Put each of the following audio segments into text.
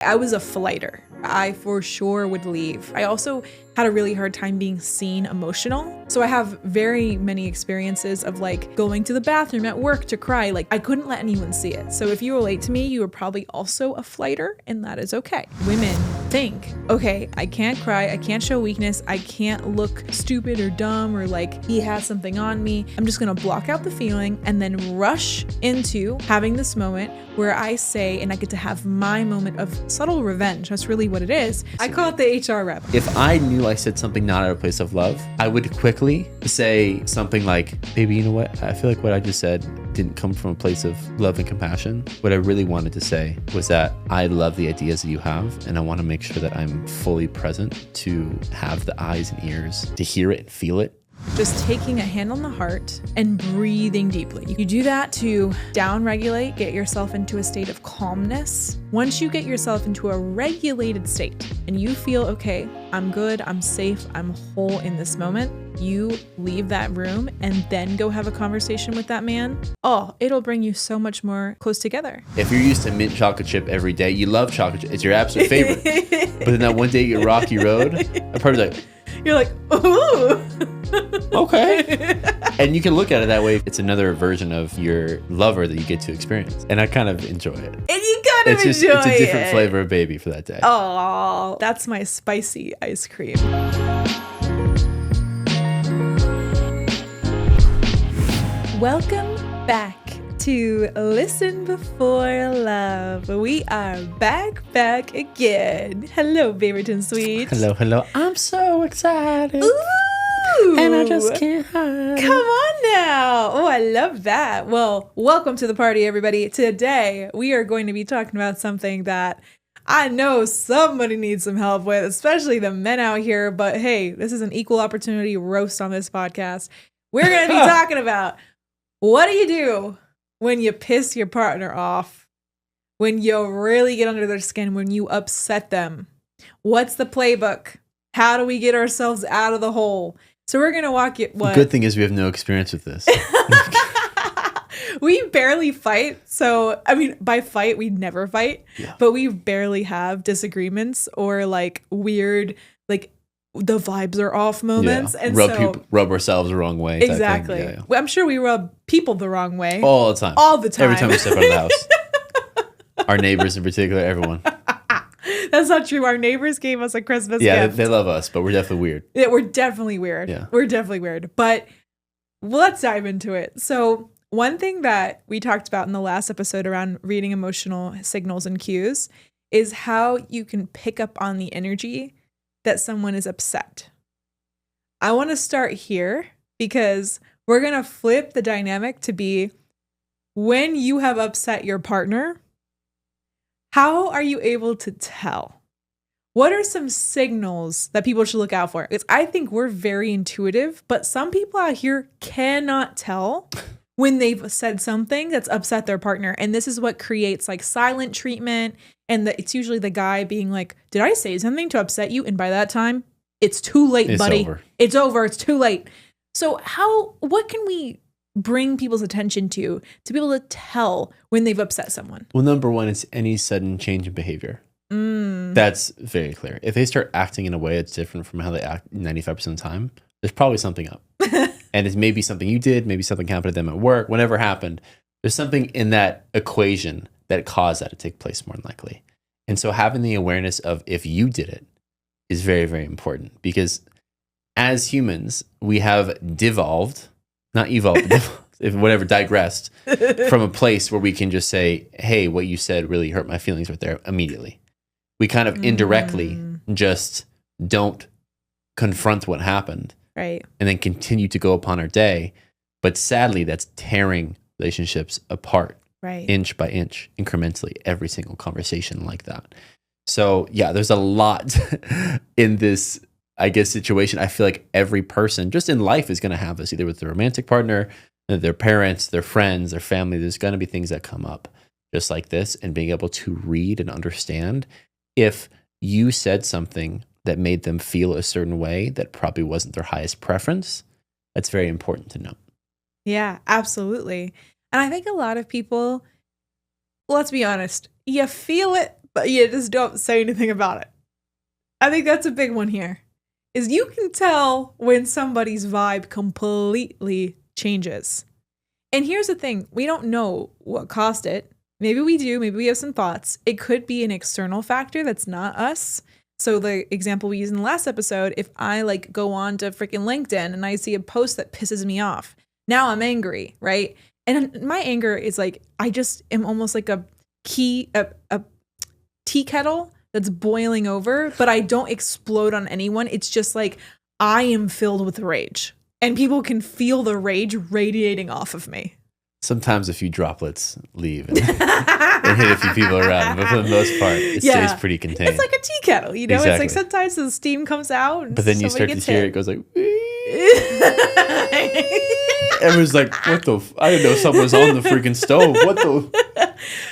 I was a flighter. I for sure would leave. I also had a really hard time being seen emotional. So I have very many experiences of like going to the bathroom at work to cry. Like I couldn't let anyone see it. So if you relate to me, you were probably also a flighter, and that is okay. Women think, okay, I can't cry. I can't show weakness. I can't look stupid or dumb or like he has something on me. I'm just going to block out the feeling and then rush into having this moment where I say, and I get to have my moment of subtle revenge. That's really what it is. I call it the HR rep. If I knew I said something not out of place of love, I would quickly say something like, baby, you know what? I feel like what I just said didn't come from a place of love and compassion. What I really wanted to say was that I love the ideas that you have, and I want to make sure that I'm fully present to have the eyes and ears to hear it and feel it. Just taking a hand on the heart and breathing deeply. You do that to down-regulate, get yourself into a state of calmness. Once you get yourself into a regulated state and you feel, okay, I'm good, I'm safe, I'm whole in this moment, you leave that room and then go have a conversation with that man. Oh, it'll bring you so much more close together. If you're used to mint chocolate chip every day, you love chocolate chip, it's your absolute favorite. But then that one day you get rocky road, I'm probably like, you're like, ooh. Okay. And you can look at it that way. It's another version of your lover that you get to experience. And I kind of enjoy it. And you kind of enjoy it. It's a different flavor of baby for that day. Oh, that's my spicy ice cream. Welcome back to Listen Before Love. We are back again. Hello, Beaverton Sweet. Hello. I'm so excited. Ooh. And I just can't hide. Come on now. Oh, I love that. Well, welcome to the party, everybody. Today, we are going to be talking about something that I know somebody needs some help with, especially the men out here. But hey, this is an equal opportunity roast on this podcast. We're going to be talking about what do you do when you piss your partner off, when you really get under their skin, when you upset them. What's the playbook? How do we get ourselves out of the hole? So we're going to walk you. What? Good thing is we have no experience with this. We barely fight. So, I mean, by fight, we never fight. Yeah. But we barely have disagreements or like weird, like the vibes are off moments. Yeah. And rub ourselves the wrong way. Exactly. Yeah. Well, I'm sure we rub people the wrong way. All the time. Every time we step out of the house. Our neighbors in particular, everyone. That's not true. Our neighbors gave us a Christmas gift. Yeah, they love us, but we're definitely weird. Yeah, we're definitely weird. Yeah. We're definitely weird. But let's dive into it. So one thing that we talked about in the last episode around reading emotional signals and cues is how you can pick up on the energy that someone is upset. I want to start here because we're going to flip the dynamic to be when you have upset your partner, how are you able to tell? What are some signals that people should look out for? Because I think we're very intuitive, but some people out here cannot tell when they've said something that's upset their partner. And this is what creates like silent treatment. And it's usually the guy being like, did I say something to upset you? And by that time, it's too late, buddy. It's over. It's too late. So what can we bring people's attention to be able to tell when they've upset someone? Well, number one, it's any sudden change in behavior. That's very clear. If they start acting in a way that's different from how they act 95% of the time, there's probably something up. And it's maybe something you did, maybe something happened to them at work, whatever happened. There's something in that equation that caused that to take place more than likely. And so having the awareness of if you did it is very, very important, because as humans, we have digressed from a place where we can just say, hey, what you said really hurt my feelings right there immediately. We kind of indirectly just don't confront what happened. Right. And then continue to go upon our day. But sadly, that's tearing relationships apart. Right. Inch by inch, incrementally, every single conversation like that. So yeah, there's a lot in this, I guess, situation. I feel like every person just in life is going to have this, either with their romantic partner, their parents, their friends, their family. There's going to be things that come up just like this, and being able to read and understand if you said something that made them feel a certain way that probably wasn't their highest preference. That's very important to know. Yeah, absolutely. And I think a lot of people, let's be honest, you feel it, but you just don't say anything about it. I think that's a big one here. Is you can tell when somebody's vibe completely changes. And here's the thing. We don't know what caused it. Maybe we do. Maybe we have some thoughts. It could be an external factor that's not us. So the example we used in the last episode, if I like go on to freaking LinkedIn and I see a post that pisses me off, now I'm angry, right? And my anger is like, I just am almost like a tea kettle that's boiling over, but I don't explode on anyone. It's just like I am filled with rage and people can feel the rage radiating off of me. Sometimes a few droplets leave and hit a few people around, but for the most part, it stays pretty contained. It's like a tea kettle, you know? Exactly. It's like sometimes the steam comes out. And but then you start to hear it goes like, hit. Everyone's like, what the? I didn't know someone was on the freaking stove. What the?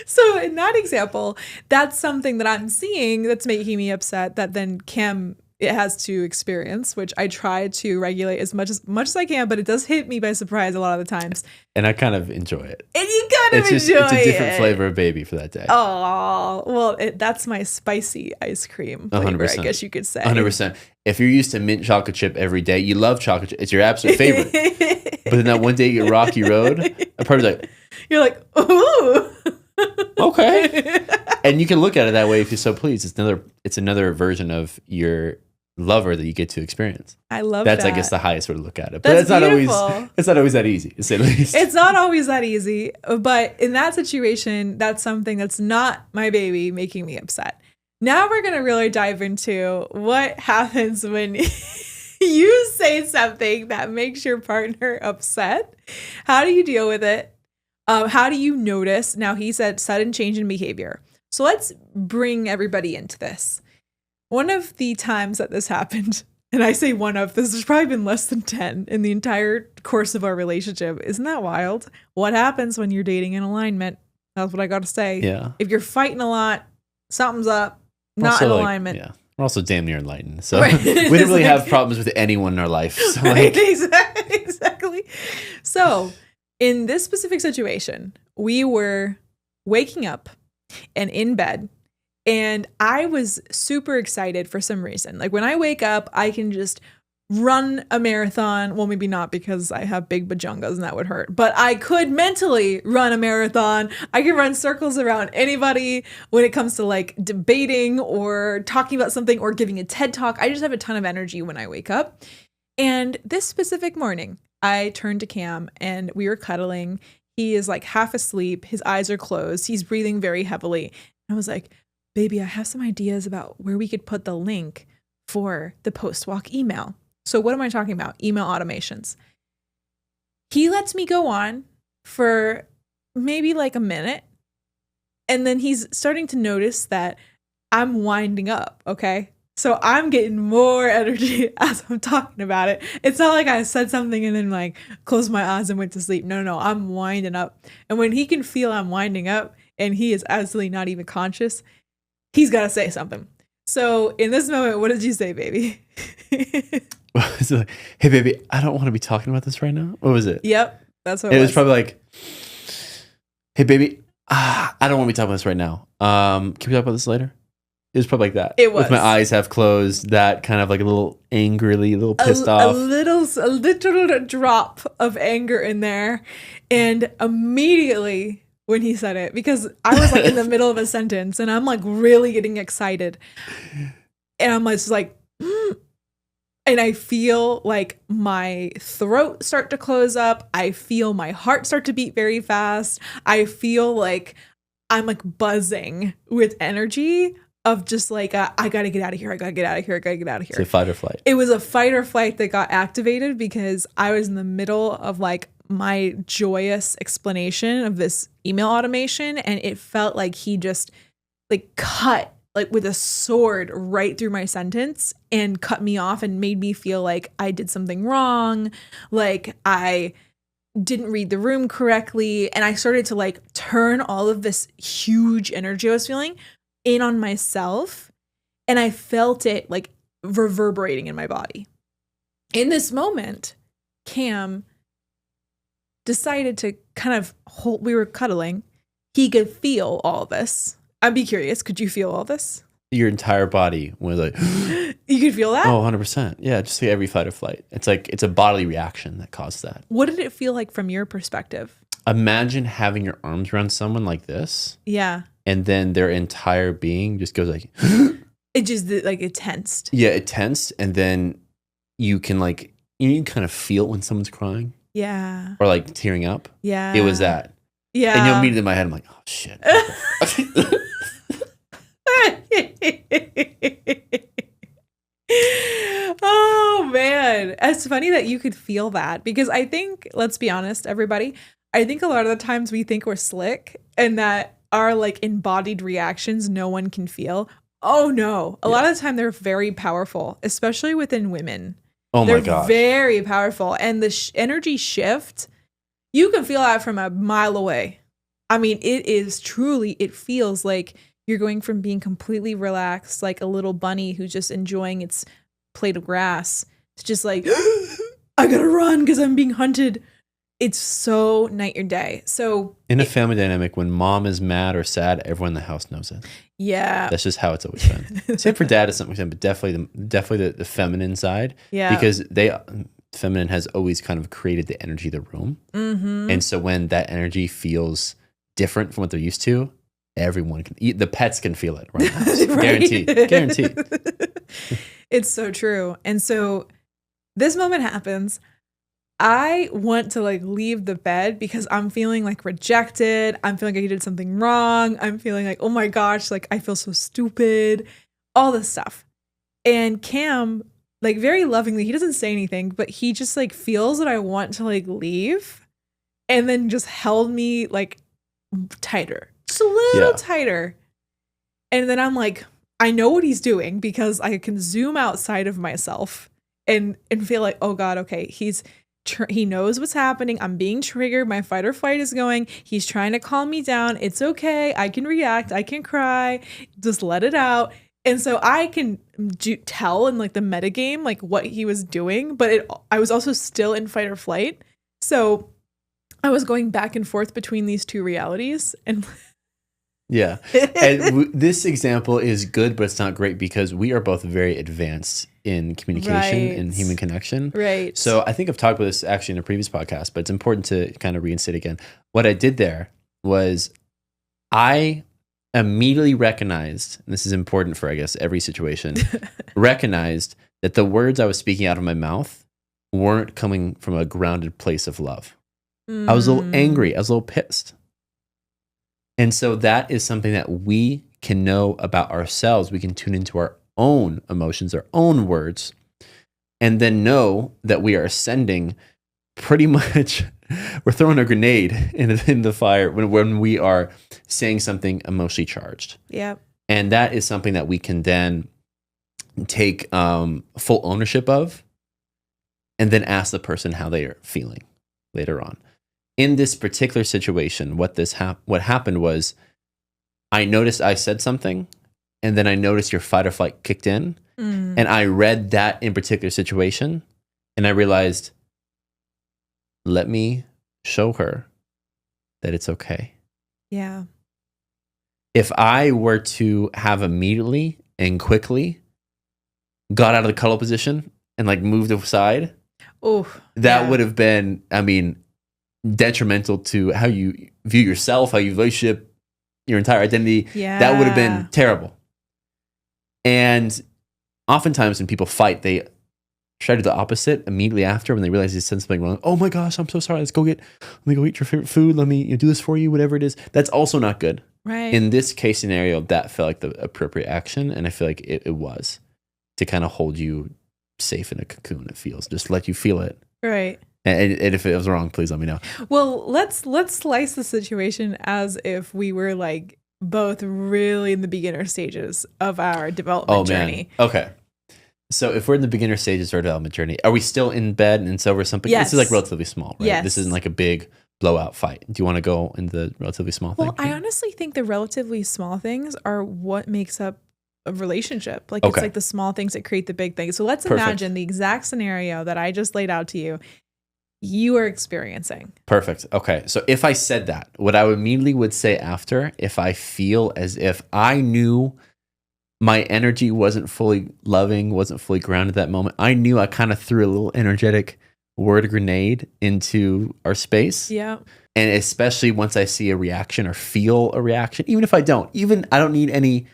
So in that example, that's something that I'm seeing that's making me upset that then Cam it has to experience, which I try to regulate as much as I can, but it does hit me by surprise a lot of the times. And I kind of enjoy it. And you kind of enjoy it. It's a different flavor of baby for that day. Oh, well, that's my spicy ice cream flavor, 100%. I guess you could say. 100%. If you're used to mint chocolate chip every day, you love chocolate chip. It's your absolute favorite. But then that one day you get rocky road, a part of like, you're like, ooh. Okay. And you can look at it that way if you're so pleased. It's another version of your lover that you get to experience. I love that. That's, I guess, the highest way to look at it. But That's not beautiful. always that easy, to say the least. It's not always that easy. But in that situation, that's something that's not my baby making me upset. Now we're going to really dive into what happens when you say something that makes your partner upset. How do you deal with it? How do you notice? Now, he said sudden change in behavior. So let's bring everybody into this. One of the times that this happened, and I say one of, this has probably been less than 10 in the entire course of our relationship. Isn't that wild? What happens when you're dating in alignment? That's what I got to say. Yeah. If you're fighting a lot, something's up, not in alignment. Yeah. We're also damn near enlightened. So right. We didn't really have problems with anyone in our life. So right, exactly. So in this specific situation, we were waking up and in bed, and I was super excited for some reason. Like when I wake up, I can just run a marathon. Well, maybe not because I have big bajongas and that would hurt, but I could mentally run a marathon. I can run circles around anybody when it comes to like debating or talking about something or giving a TED talk. I just have a ton of energy when I wake up. And this specific morning, I turned to Cam and we were cuddling. He is like half asleep. His eyes are closed. He's breathing very heavily. I was like, baby, I have some ideas about where we could put the link for the post-walk email. So what am I talking about? Email automations. He lets me go on for maybe like a minute. And then he's starting to notice that I'm winding up. Okay. So I'm getting more energy as I'm talking about it. It's not like I said something and then like closed my eyes and went to sleep. No, I'm winding up. And when he can feel I'm winding up and he is absolutely not even conscious, he's got to say something. So in this moment, what did you say, baby? It's like, hey, baby, I don't want to be talking about this right now. What was it? Yep. That's what it was. It was probably like, hey, baby, I don't want to be talking about this right now. Can we talk about this later? It was probably like that. It was. With my eyes half closed, that kind of like a little angrily, a little pissed off. A little drop of anger in there. And immediately when he said it, because I was like in the middle of a sentence and I'm like really getting excited. And I'm just like, and I feel like my throat start to close up. I feel my heart start to beat very fast. I feel like I'm like buzzing with energy of just like, I got to get out of here. I got to get out of here. I got to get out of here. It's a fight or flight. It was a fight or flight that got activated because I was in the middle of like my joyous explanation of this email automation. And it felt like he just like cut like with a sword right through my sentence and cut me off and made me feel like I did something wrong. Like I didn't read the room correctly. And I started to like turn all of this huge energy I was feeling in on myself. And I felt it like reverberating in my body. In this moment, Cam decided to kind of hold, we were cuddling. He could feel all this. I'd be curious. Could you feel all this? Your entire body was like, You could feel that? oh, 100%. Yeah, just like every fight or flight. It's like, it's a bodily reaction that caused that. What did it feel like from your perspective? Imagine having your arms around someone like this. Yeah. And then their entire being just goes like, it just like it tensed. Yeah, it tensed. And then you can like, you can kind of feel when someone's crying. Yeah. Or like tearing up. Yeah. It was that. Yeah. And you'll immediately in my head, I'm like, oh shit. Oh man, it's funny that you could feel that, because I think, let's be honest, everybody, I think a lot of the times we think we're slick and that our like embodied reactions no one can feel. Oh no, a lot of the time they're very powerful, especially within women. Oh my They're gosh. very powerful, and the energy shift, you can feel that from a mile away. I mean, it is truly, it feels like you're going from being completely relaxed, like a little bunny who's just enjoying its plate of grass, to just like, I gotta run because I'm being hunted. It's so night or day. So in a family dynamic, when mom is mad or sad, everyone in the house knows it. Yeah. That's just how it's always been. Same for dad to some extent, but definitely the feminine side. Yeah. Because feminine has always kind of created the energy of the room. Mm-hmm. And so when that energy feels different from what they're used to, everyone can, the pets can feel it right now. Right? Guaranteed. It's so true. And so this moment happens. I want to like leave the bed because I'm feeling like rejected. I'm feeling like I did something wrong. I'm feeling like, oh my gosh, like I feel so stupid, all this stuff. And Cam, like very lovingly, he doesn't say anything, but he just like feels that I want to like leave, and then just held me like tighter, just a little tighter. And then I'm like, I know what he's doing because I can zoom outside of myself and feel like, oh God, okay, he knows what's happening. I'm being triggered. My fight or flight is going. He's trying to calm me down. It's okay. I can react. I can cry. Just let it out. And so I can tell in like the metagame, like what he was doing, but I was also still in fight or flight. So I was going back and forth between these two realities. And yeah. And this example is good, but it's not great because we are both very advanced in communication and human connection. Right. So I think I've talked about this actually in a previous podcast, but it's important to kind of reinstate again. What I did there was I immediately recognized, and this is important for, I guess, every situation, recognized that the words I was speaking out of my mouth weren't coming from a grounded place of love. I was a little angry. I was a little pissed. And so that is something that we can know about ourselves. We can tune into our own emotions, our own words, and then know that we are sending pretty much, we're throwing a grenade in the fire when we are saying something emotionally charged. Yeah. And that is something that we can then take full ownership of and then ask the person how they are feeling later on. In this particular situation, what happened was I noticed I said something, and then I noticed your fight or flight kicked in, and I read that in particular situation, and I realized, let me show her that it's okay. Yeah. If I were to have immediately and quickly got out of the cuddle position and like moved aside, that would have been, I mean, detrimental to how you view yourself, how you relationship, your entire identity. Yeah. That would have been terrible. And oftentimes when people fight, they try to do the opposite immediately after when they realize they said something wrong. Oh my gosh, I'm so sorry. Let me go eat your favorite food. Let me do this for you, whatever it is. That's also not good. Right. In this case scenario, that felt like the appropriate action. And I feel like it was to kind of hold you safe in a cocoon. It feels, just let you feel it. Right. And if it was wrong, please let me know. Well, let's slice the situation as if we were like both really in the beginner stages of our development journey. Okay. So if we're in the beginner stages of our development journey, are we still in bed and so over something? Yes. This is like relatively small, right? Yes. This isn't like a big blowout fight. Do you want to go into the relatively small thing? Well, I honestly think the relatively small things are what makes up a relationship. Like it's like the small things that create the big things. So let's imagine the exact scenario that I just laid out to you. you are experiencing. Perfect. Okay. So if I said that, what I immediately would say after, if I feel as if I knew my energy wasn't fully loving, wasn't fully grounded that moment, I knew I kind of threw a little energetic word grenade into our space. Yeah. And especially once I see a reaction or feel a reaction, even if I don't need any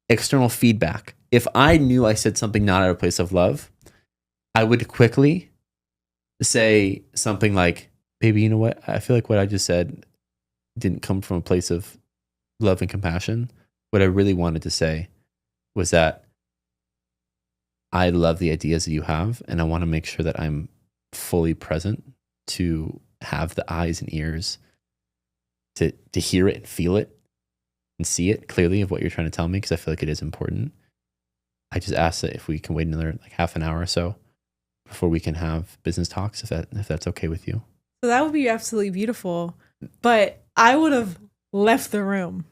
external feedback. If I knew I said something not out of a place of love, I would quickly say something like, baby, you know what? I feel like what I just said didn't come from a place of love and compassion. What I really wanted to say was that I love the ideas that you have, and I want to make sure that I'm fully present to have the eyes and ears to hear it and feel it and see it clearly of what you're trying to tell me, because I feel like it is important. I just ask that if we can wait another like half an hour or so before we can have business talks, if that's okay with you. So that would be absolutely beautiful, but I would have left the room.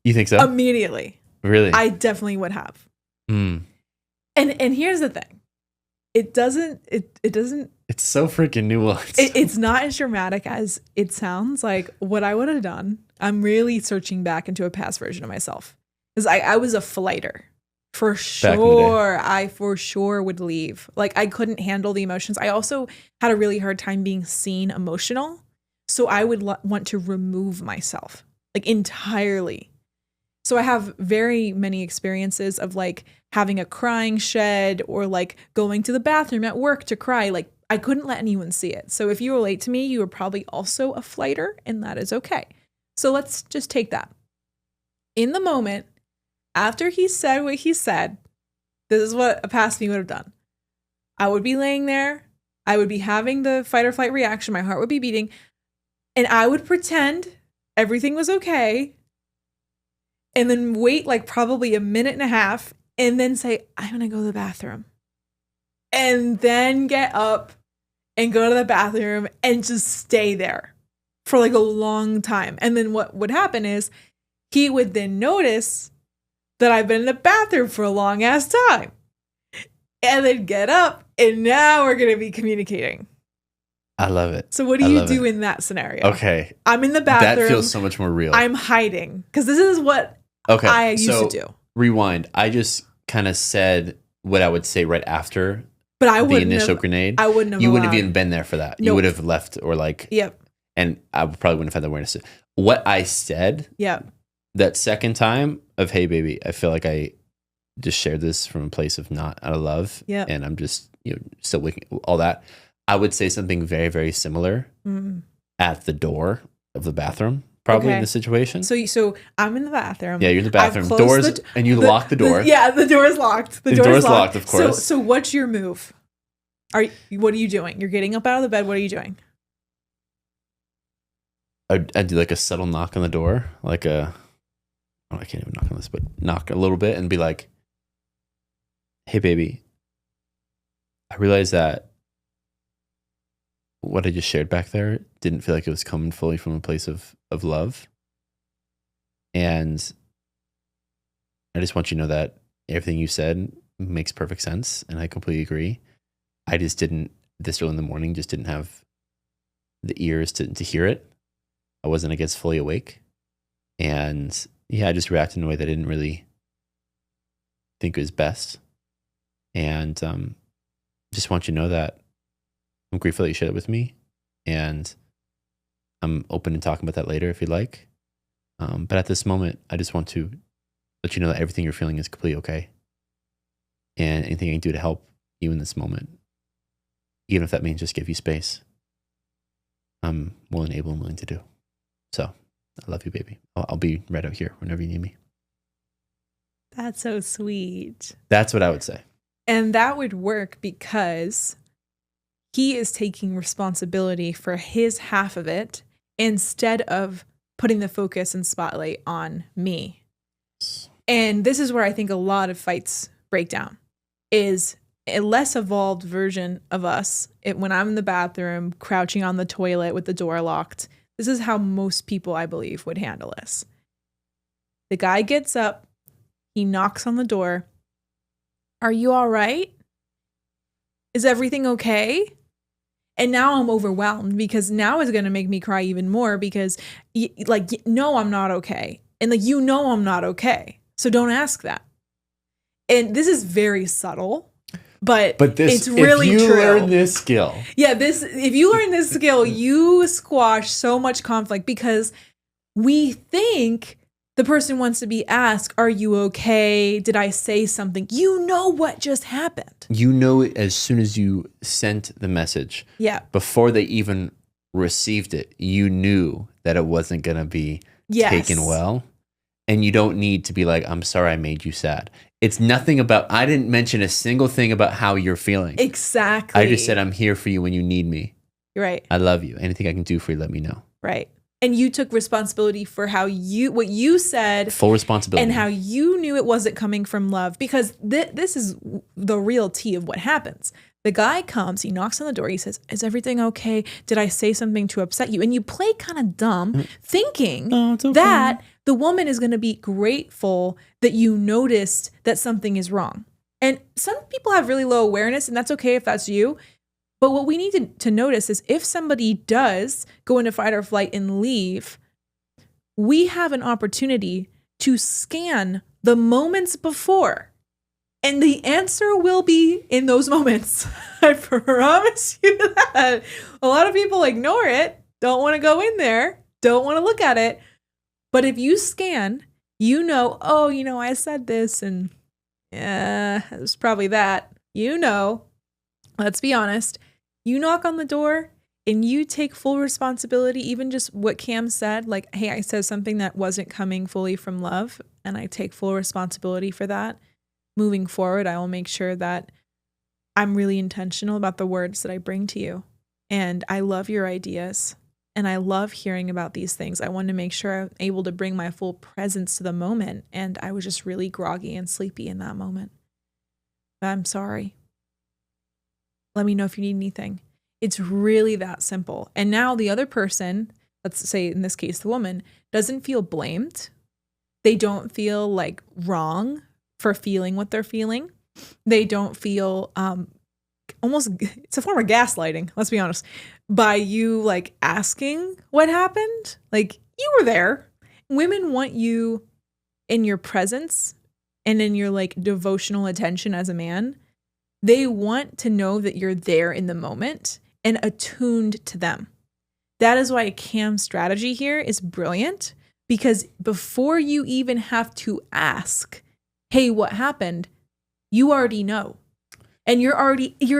You think so? Immediately. Really? I definitely would have. Mm. And here's the thing. It doesn't. It's so freaking nuanced. It's not as dramatic as it sounds. Like what I would have done, I'm really searching back into a past version of myself. Because I was a flighter. For sure. I for sure would leave. Like I couldn't handle the emotions. I also had a really hard time being seen emotional. So I would want to remove myself like entirely. So I have very many experiences of like having a crying shed or like going to the bathroom at work to cry. Like I couldn't let anyone see it. So if you relate to me, you were probably also a flighter, and that is okay. So let's just take that. In the moment, after he said what he said, this is what a past me would have done. I would be laying there. I would be having the fight or flight reaction. My heart would be beating. And I would pretend everything was okay. And then wait like probably a minute and a half. And then say, I'm going to go to the bathroom. And then get up and go to the bathroom and just stay there for like a long time. And then what would happen is he would then notice that I've been in the bathroom for a long ass time. And then get up, and now we're going to be communicating. I love it. So what do you do in that scenario? Okay. I'm in the bathroom. That feels so much more real. I'm hiding. Because this is what I used to do. Rewind. I just kind of said what I would say right after the initial grenade. I wouldn't have. You wouldn't have even been there for that. Nope. You would have left or like. Yep. And I probably wouldn't have had the awareness. What I said. Yep. That second time of, hey, baby, I feel like I just shared this from a place of not out of love. Yep. And I'm just, still waking, all that. I would say something very, very similar at the door of the bathroom, probably in the situation. So I'm in the bathroom. Yeah, you're in the bathroom. Doors, and you lock the door. The door is locked. The door is locked, of course. So what's your move? What are you doing? You're getting up out of the bed. What are you doing? I'd do like a subtle knock on the door, like I can't even knock on this, but knock a little bit and be like, hey, baby, I realized that what I just shared back there didn't feel like it was coming fully from a place of love. And I just want you to know that everything you said makes perfect sense. And I completely agree. I just didn't, this early in the morning, just didn't have the ears to hear it. I wasn't, I guess, fully awake. And I just reacted in a way that I didn't really think was best. And just want you to know that I'm grateful that you shared it with me. And I'm open to talking about that later if you'd like. But at this moment, I just want to let you know that everything you're feeling is completely okay. And anything I can do to help you in this moment, even if that means just give you space, I'm willing, able, and willing to do. So I love you, baby. I'll be right out here whenever you need me. That's so sweet. That's what I would say. And that would work because he is taking responsibility for his half of it instead of putting the focus and spotlight on me. And this is where I think a lot of fights break down, is a less evolved version of us. When I'm in the bathroom, crouching on the toilet with the door locked, this is how most people, I believe, would handle this. The guy gets up, he knocks on the door. Are you all right? Is everything okay? And now I'm overwhelmed because now it's going to make me cry even more because no, I'm not okay. And like, I'm not okay. So don't ask that. And this is very subtle, but it's really if you true. learn this skill. Yeah, if you learn this skill, you squash so much conflict because we think the person wants to be asked, are you okay? Did I say something? You know what just happened. You know it as soon as you sent the message. Yeah. Before they even received it, you knew that it wasn't going to be taken well. And you don't need to be like, I'm sorry I made you sad. It's nothing about, I didn't mention a single thing about how you're feeling. Exactly. I just said, I'm here for you when you need me. Right. I love you. Anything I can do for you, let me know. Right. And you took responsibility for what you said. Full responsibility. And how you knew it wasn't coming from love. Because this is the real tea of what happens. The guy comes, he knocks on the door, he says, is everything okay? Did I say something to upset you? And you play kind of dumb, thinking that the woman is going to be grateful that you noticed that something is wrong. And some people have really low awareness, and that's okay if that's you. But what we need to notice is if somebody does go into fight or flight and leave, we have an opportunity to scan the moments before. And the answer will be in those moments. I promise you that. A lot of people ignore it, don't want to go in there, don't want to look at it. But if you scan, I said this and it was probably that. Let's be honest. You knock on the door and you take full responsibility, even just what Cam said, like, hey, I said something that wasn't coming fully from love, and I take full responsibility for that. Moving forward, I will make sure that I'm really intentional about the words that I bring to you. And I love your ideas. And I love hearing about these things. I want to make sure I'm able to bring my full presence to the moment. And I was just really groggy and sleepy in that moment. But I'm sorry. Let me know if you need anything. It's really that simple. And now the other person, let's say in this case, the woman, doesn't feel blamed. They don't feel like wrong for feeling what they're feeling. They don't feel it's a form of gaslighting, let's be honest, by you like asking what happened. Like, you were there. Women want you in your presence and in your like devotional attention as a man. They want to know that you're there in the moment and attuned to them. That is why Cam's strategy here is brilliant, because before you even have to ask, hey, what happened? You already know. And you're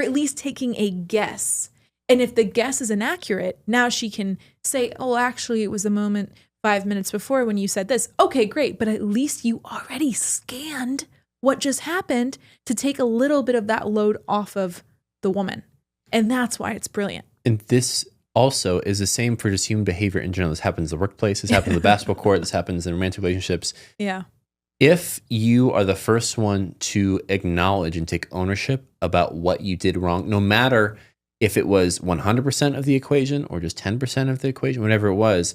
at least taking a guess. And if the guess is inaccurate, now she can say, oh, actually, it was a moment 5 minutes before when you said this. Okay, great. But at least you already scanned what just happened to take a little bit of that load off of the woman. And that's why it's brilliant. And this also is the same for just human behavior in general. This happens in the workplace. This happens in the basketball court. This happens in romantic relationships. Yeah. If you are the first one to acknowledge and take ownership about what you did wrong, no matter if it was 100% of the equation or just 10% of the equation, whatever it was,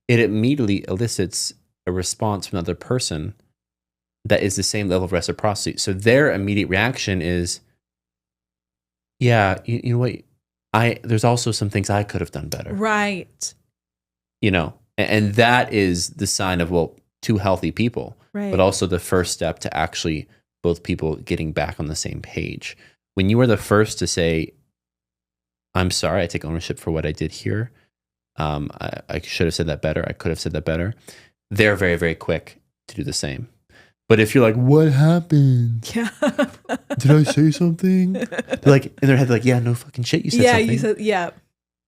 it immediately elicits a response from another person that is the same level of reciprocity. So their immediate reaction is, yeah, you know what? There's also some things I could have done better. Right. And that is the sign of, well, two healthy people, right, but also the first step to actually both people getting back on the same page. When you are the first to say, I'm sorry, I take ownership for what I did here. I should have said that better. I could have said that better. They're very, very quick to do the same. But if you're like, what happened? Yeah. Did I say something? They're like, in their head, like, yeah, no fucking shit. You said something. Yeah, you said, yeah.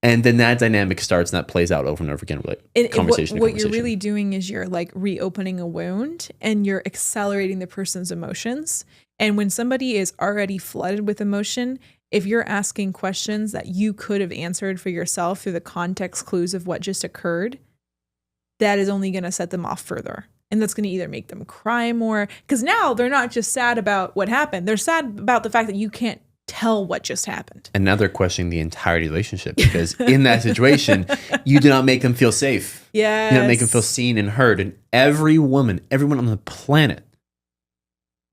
And then that dynamic starts and that plays out over and over again. Like conversation. What you're really doing is you're like reopening a wound and you're accelerating the person's emotions. And when somebody is already flooded with emotion, if you're asking questions that you could have answered for yourself through the context clues of what just occurred, that is only going to set them off further. And that's going to either make them cry more, because now they're not just sad about what happened. They're sad about the fact that you can't tell what just happened. And now they're questioning the entire relationship, because in that situation, you do not make them feel safe. Yes. You don't make them feel seen and heard. And everyone on the planet,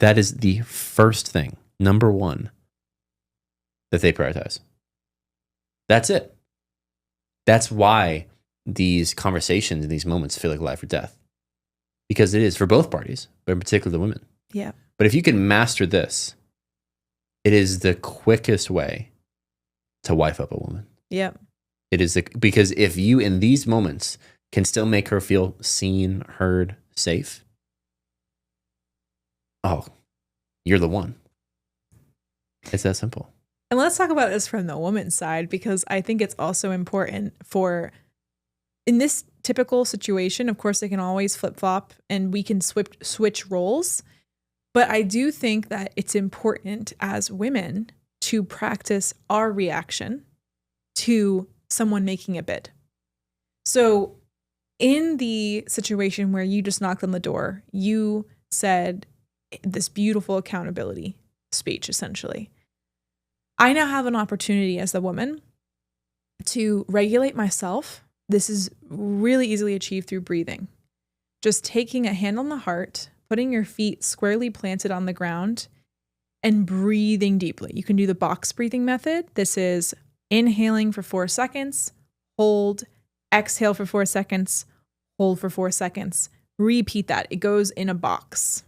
that is the first thing, number one, that they prioritize. That's it. That's why these conversations and these moments feel like life or death. Because it is for both parties, but in particular the women. Yeah. But if you can master this, it is the quickest way to wife up a woman. Yep. It is because if you in these moments can still make her feel seen, heard, safe, oh, you're the one. It's that simple. And let's talk about this from the woman's side, because I think it's also important for, in this typical situation, of course, they can always flip-flop and we can switch roles. But I do think that it's important as women to practice our reaction to someone making a bid. So in the situation where you just knocked on the door, you said this beautiful accountability speech, essentially. I now have an opportunity as the woman to regulate myself. This is really easily achieved through breathing. Just taking a hand on the heart, putting your feet squarely planted on the ground, and breathing deeply. You can do the box breathing method. This is inhaling for 4 seconds, hold, exhale for 4 seconds, hold for 4 seconds. Repeat that. It goes in a box.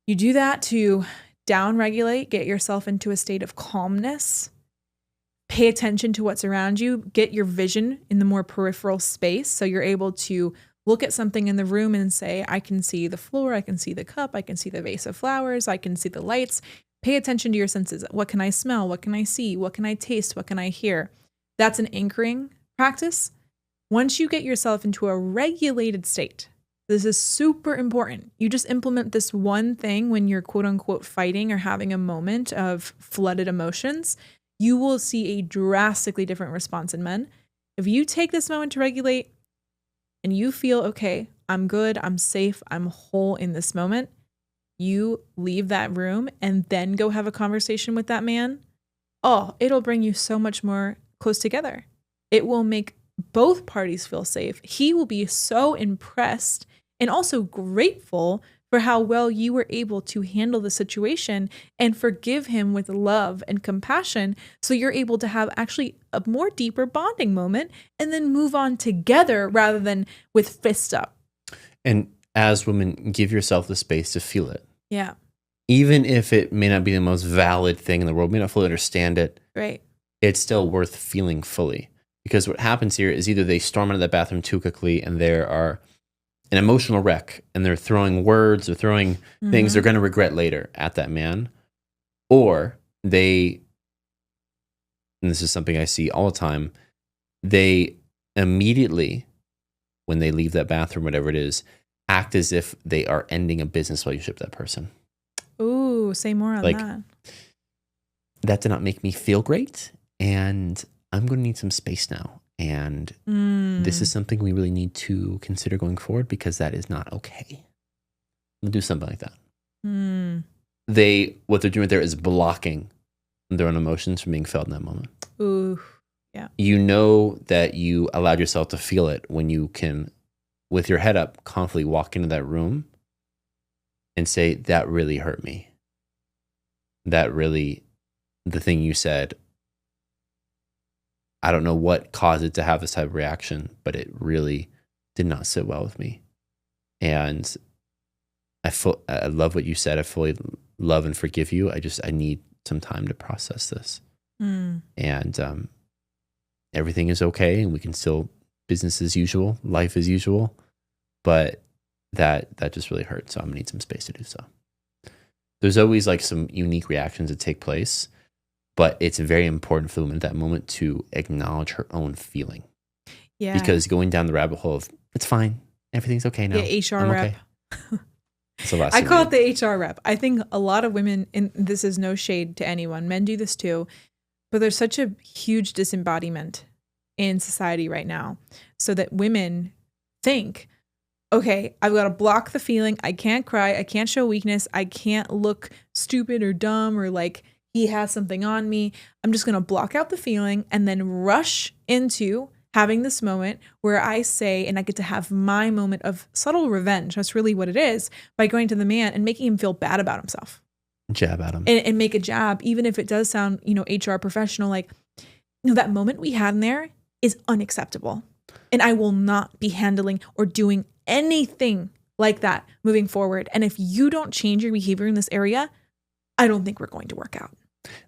You do that to downregulate, get yourself into a state of calmness. Pay attention to what's around you. Get your vision in the more peripheral space so you're able to look at something in the room and say, I can see the floor, I can see the cup, I can see the vase of flowers, I can see the lights. Pay attention to your senses. What can I smell? What can I see? What can I taste? What can I hear? That's an anchoring practice. Once you get yourself into a regulated state, this is super important. You just implement this one thing when you're quote unquote fighting or having a moment of flooded emotions, you will see a drastically different response in men. If you take this moment to regulate and you feel, okay, I'm good, I'm safe, I'm whole in this moment, you leave that room and then go have a conversation with that man, oh, it'll bring you so much more close together. It will make both parties feel safe. He will be so impressed and also grateful for how well you were able to handle the situation and forgive him with love and compassion. So you're able to have actually a more deeper bonding moment and then move on together rather than with fist up. And as women, give yourself the space to feel it. Yeah. Even if it may not be the most valid thing in the world, may not fully understand it. Right. It's still worth feeling fully. Because what happens here is either they storm out of that bathroom too quickly and there are an emotional wreck and they're throwing words or throwing things they're going to regret later at that man, or they, and this is something I see all the time, they immediately, when they leave that bathroom, whatever it is, act as if they are ending a business relationship with that person. Ooh, say more on that. That did not make me feel great, and I'm going to need some space now. And this is something we really need to consider going forward because that is not okay. We'll do something like that. What they're doing there is blocking their own emotions from being felt in that moment. Ooh, yeah. You know that you allowed yourself to feel it when you can, with your head up, confidently walk into that room and say, that really hurt me. That really, the thing you said, I don't know what caused it to have this type of reaction, but it really did not sit well with me. And I love what you said. I fully love and forgive you. I need some time to process this. And everything is okay, and we can still business as usual, life as usual. But that just really hurt. So I'm gonna need some space to do so. There's always like some unique reactions that take place. But it's very important for the woman at that moment to acknowledge her own feeling. Yeah. Because going down the rabbit hole of, it's fine, everything's okay now. Yeah, HR rep. Okay. I call it the HR rep. I think a lot of women, and this is no shade to anyone, men do this too, but there's such a huge disembodiment in society right now. So that women think, okay, I've got to block the feeling. I can't cry. I can't show weakness. I can't look stupid or dumb or like, he has something on me. I'm just going to block out the feeling and then rush into having this moment where I say, and I get to have my moment of subtle revenge. That's really what it is, by going to the man and making him feel bad about himself. Jab at him. And make a jab, even if it does sound, HR professional, like, that moment we had in there is unacceptable. And I will not be handling or doing anything like that moving forward. And if you don't change your behavior in this area, I don't think we're going to work out.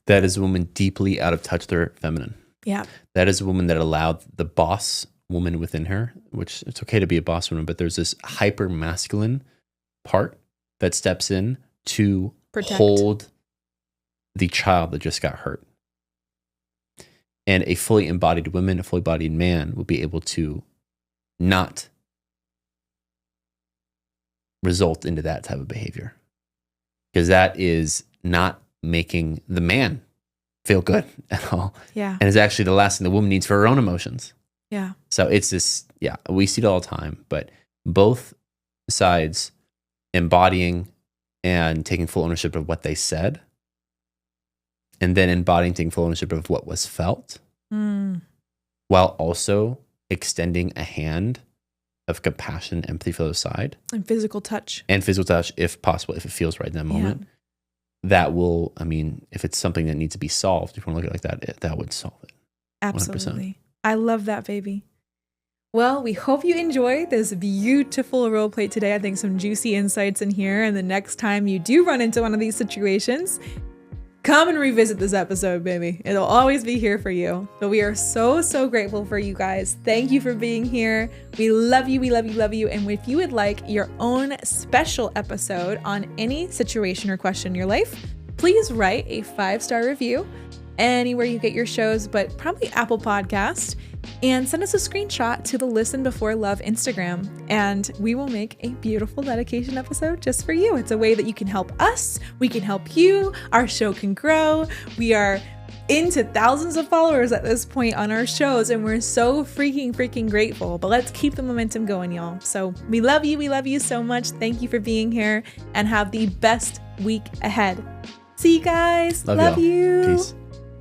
That is a woman deeply out of touch with their feminine. Yeah. That is a woman that allowed the boss woman within her, which it's okay to be a boss woman, but there's this hyper masculine part that steps in to hold the child that just got hurt. And a fully embodied woman, a fully embodied man will be able to not result into that type of behavior. Because that is not making the man feel good at all. Yeah. And is actually the last thing the woman needs for her own emotions. Yeah. So it's this, we see it all the time, but both sides embodying and taking full ownership of what they said, and then embodying, taking full ownership of what was felt, while also extending a hand of compassion and empathy for the other side. And physical touch. And physical touch, if possible, if it feels right in that moment. That will, if it's something that needs to be solved, if you want to look at it like that, that would solve it. 100%. Absolutely. I love that, baby. Well, we hope you enjoyed this beautiful role play today. I think some juicy insights in here. And the next time you do run into one of these situations, come and revisit this episode, baby. It'll always be here for you. But we are so, so grateful for you guys. Thank you for being here. We love you. We love you. Love you. And if you would like your own special episode on any situation or question in your life, please write a 5-star review anywhere you get your shows, but probably Apple Podcast, and send us a screenshot to the Listen Before Love Instagram, and we will make a beautiful dedication episode just for you. It's a way that you can help us, we can help you, our show can grow. We are into thousands of followers at this point on our shows, and we're so freaking grateful. But let's keep the momentum going, y'all. So we love you so much. Thank you for being here, and have the best week ahead. See you guys. Love you. Peace.